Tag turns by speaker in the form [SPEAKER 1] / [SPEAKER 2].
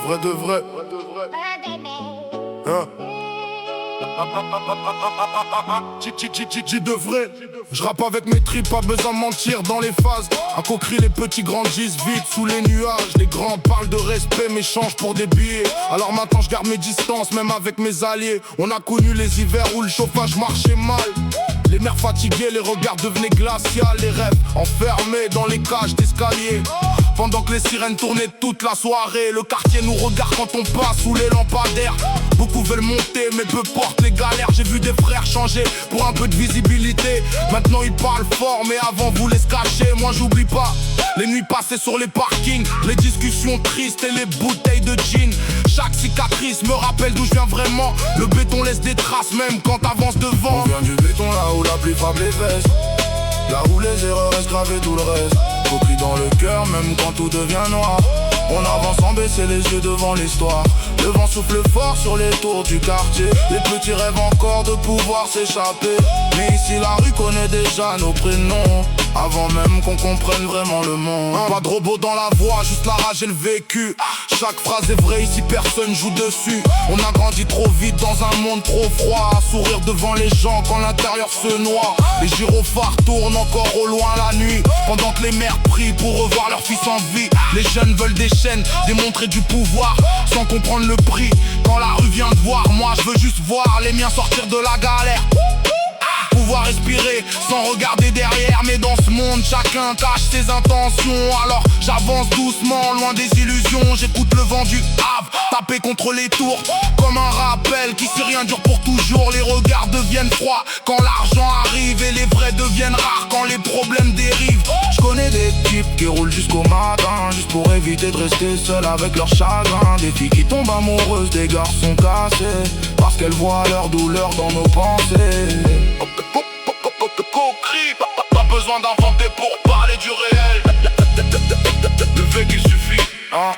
[SPEAKER 1] Vrai de vrai. Hein? J'ai de vrai. Je rappe avec mes tripes, pas besoin de mentir dans les phases. Un coquerie, les petits grandissent vite sous les nuages. Les grands parlent de respect, m'échangent pour des billets. Alors maintenant je garde mes distances, même avec mes alliés. On a connu les hivers où le chauffage marchait mal. Les mers fatiguées, les regards devenaient glaciales. Les rêves enfermés dans les cages d'escalier. Pendant que les sirènes tournaient toute la soirée, le quartier nous regarde quand on passe sous les lampadaires. Beaucoup veulent monter mais peu portent les galères. J'ai vu des frères changer pour un peu de visibilité. Maintenant ils parlent fort mais avant voulaient se cacher. Moi j'oublie pas les nuits passées sur les parkings, les discussions tristes et les bouteilles de gin. Chaque cicatrice me rappelle d'où je viens vraiment. Le béton laisse des traces même quand t'avances devant. On vient du béton là où la pluie frappe les fesses, là où les erreurs restent gravées tout le reste. Coquille dans le cœur même quand tout devient noir. On avance sans baisser les yeux devant l'histoire. Le vent souffle fort sur les tours du quartier. Les petits rêvent encore de pouvoir s'échapper. Mais ici la rue connaît déjà nos prénoms, avant même qu'on comprenne vraiment le monde. Pas de robot dans la voix, juste la rage et le vécu. Chaque phrase est vraie, ici personne joue dessus. On a grandi trop vite dans un monde trop froid, à sourire devant les gens quand l'intérieur se noie. Les gyrophares tournent encore au loin la nuit, pendant que les mères prient pour revoir leur fils en vie. Les jeunes veulent des chaînes, démontrer du pouvoir, sans comprendre le prix. Quand la rue vient de voir, moi je veux juste voir les miens sortir de la galère. Pouvoir respirer sans regarder derrière. Mais dans ce monde chacun cache ses intentions. Alors j'avance doucement loin des illusions. J'écoute le vent du Havre taper contre les tours, comme un rappel qui si rien dure pour toujours. Les regards deviennent froids quand l'argent arrive, et les vrais deviennent rares quand les problèmes dérivent. Je connais des types qui roulent jusqu'au matin, juste pour éviter de rester seul avec leur chagrin. Des filles qui tombent amoureuses des garçons cassés, parce qu'elles voient leur douleur dans nos pensées. Pas besoin d'inventer pour parler du réel. Le vécu suffit, hein.